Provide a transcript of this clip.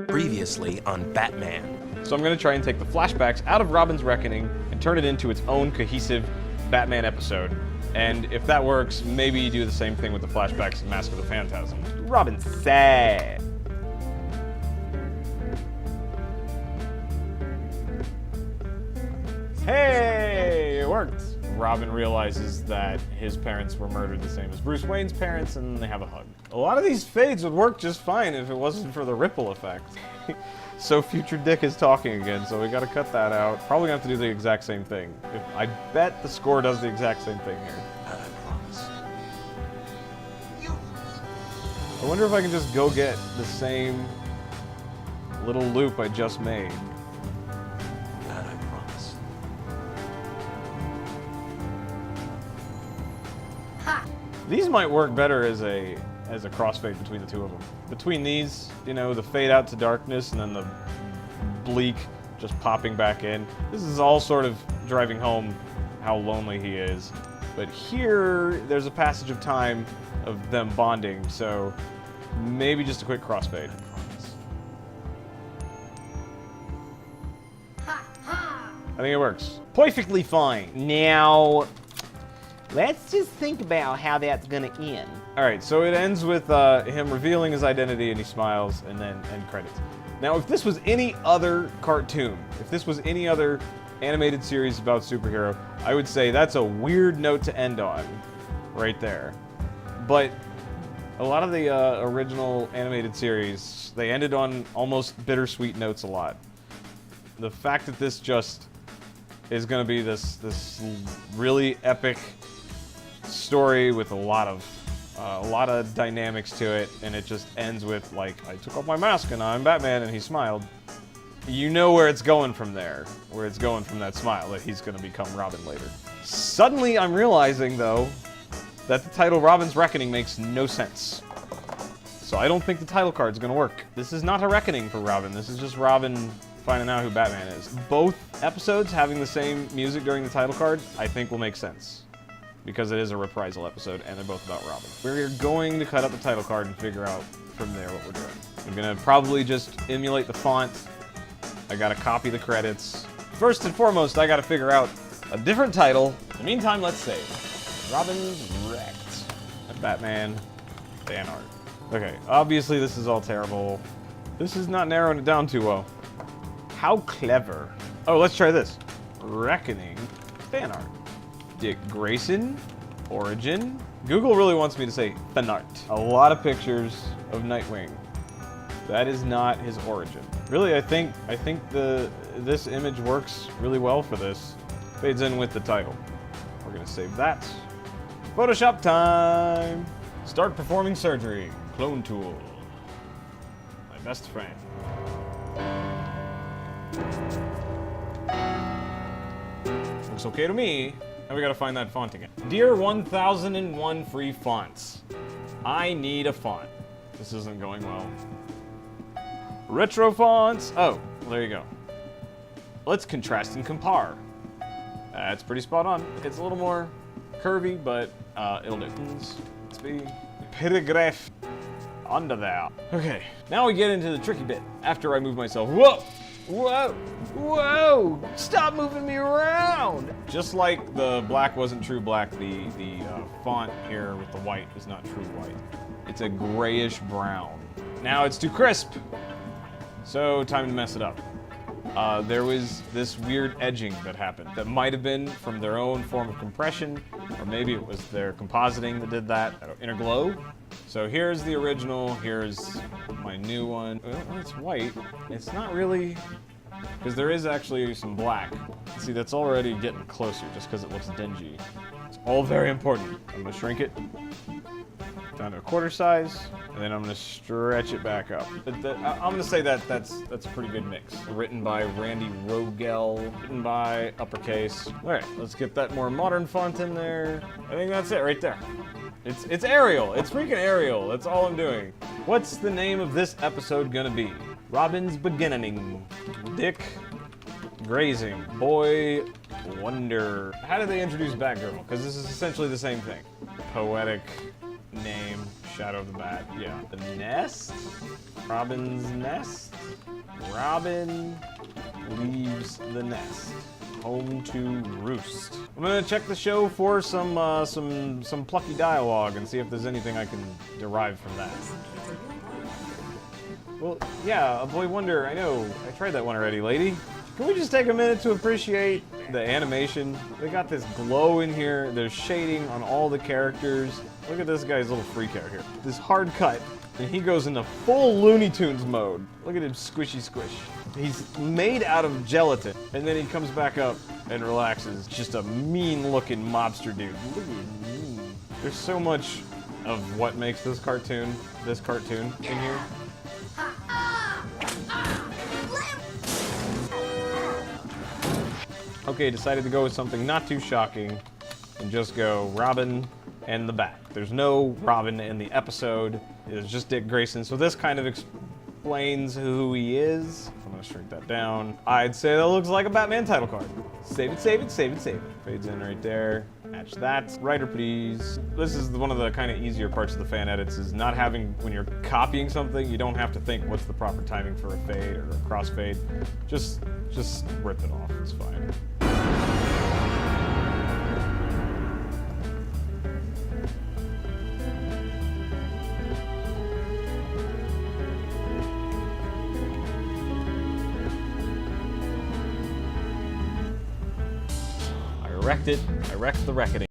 Previously on Batman. So I'm going to try and take the flashbacks out of Robin's Reckoning and turn it into its own cohesive Batman episode. And if that works, maybe do the same thing with the flashbacks in Mask of the Phantasm. Robin's sad. Hey, it worked. Robin realizes that his parents were murdered the same as Bruce Wayne's parents, and they have a hug. A lot of these fades would work just fine if it wasn't for the ripple effect. So future Dick is talking again, so we gotta cut that out. Probably gonna have to do the exact same thing. I bet the score does the exact same thing here. I promise. I wonder if I can just go get the same little loop I just made. That I promise. These might work better as a crossfade between the two of them. Between these, you know, the fade out to darkness and then the bleak just popping back in. This is all sort of driving home how lonely he is. But here, there's a passage of time of them bonding, so maybe just a quick crossfade. I think it works. Perfectly fine. Now, let's just think about how that's gonna end. All right, so it ends with him revealing his identity and he smiles and then end credits. Now, if this was any other cartoon, if this was any other animated series about superhero, I would say that's a weird note to end on, right there. But a lot of the original animated series, they ended on almost bittersweet notes a lot. The fact that this just is gonna be this really epic story with a lot of dynamics to it, and it just ends with, like, I took off my mask and I'm Batman, and he smiled. You know where it's going from there, where it's going from that smile, that he's gonna become Robin later. Suddenly I'm realizing, though, that the title Robin's Reckoning makes no sense. So I don't think the title card's gonna work. This is not a reckoning for Robin, this is just Robin finding out who Batman is. Both episodes having the same music during the title card, I think will make sense, because it is a reprisal episode, and they're both about Robin. We're going to cut up the title card and figure out from there what we're doing. I'm gonna probably just emulate the font. I gotta copy the credits. First and foremost, I gotta figure out a different title. In the meantime, let's save. Robin's Wrecked. Batman fan art. Okay, obviously this is all terrible. This is not narrowing it down too well. How clever. Oh, let's try this. Reckoning fan art. Dick Grayson, origin. Google really wants me to say fan art. A lot of pictures of Nightwing. That is not his origin. Really, I think this image works really well for this. Fades in with the title. We're gonna save that. Photoshop time. Start performing surgery. Clone tool. My best friend. Looks okay to me. Now we gotta find that font again. Dear 1001 free fonts. I need a font. This isn't going well. Retro fonts. Oh, there you go. Let's contrast and compare. That's pretty spot on. It's a little more curvy, but it'll do. Let's be paragraph under there. Okay, now we get into the tricky bit. After I move myself. Whoa! Whoa! Whoa! Stop moving me around! Just like the black wasn't true black, the font here with the white is not true white. It's a grayish brown. Now it's too crisp, so time to mess it up. There was this weird edging that happened that might have been from their own form of compression, or maybe it was their compositing that did that. Inner glow. So here's the original, here's my new one. Well, it's white. It's not really, because there is actually some black. See, that's already getting closer just because it looks dingy. It's all very important. I'm gonna shrink it down to a quarter size, and then I'm gonna stretch it back up. I'm gonna say that's a pretty good mix. Written by Randy Rogel, written by uppercase. All right, let's get that more modern font in there. I think that's it right there. It's Arial. It's freaking Arial. That's all I'm doing. What's the name of this episode gonna be? Robin's Beginning. Dick Grazing. Boy Wonder. How did they introduce Batgirl? Because this is essentially the same thing. Poetic name. Shadow of the Bat. Yeah. The nest? Robin's nest? Robin leaves the nest. Home to roost. I'm gonna check the show for some plucky dialogue and see if there's anything I can derive from that. Well, yeah, A Boy Wonder, I know. I tried that one already, lady. Can we just take a minute to appreciate the animation? They got this glow in here. There's shading on all the characters. Look at this guy's little freak out here. This hard cut, and he goes into full Looney Tunes mode. Look at him squishy squish. He's made out of gelatin, and then he comes back up and relaxes. Just a mean-looking mobster dude. Look at me. There's so much of what makes this cartoon in here. Okay, decided to go with something not too shocking and just go Robin and the Bat. There's no Robin in the episode. It's just Dick Grayson, so this kind of explains who he is. I'm gonna shrink that down. I'd say that looks like a Batman title card. Save it, save it, save it, save it. Fades in right there. Match that. Writer, please. This is one of the kind of easier parts of the fan edits, is not having, when you're copying something, you don't have to think what's the proper timing for a fade or a crossfade. Just rip it off, it's fine. I wrecked it. I wrecked the reckoning.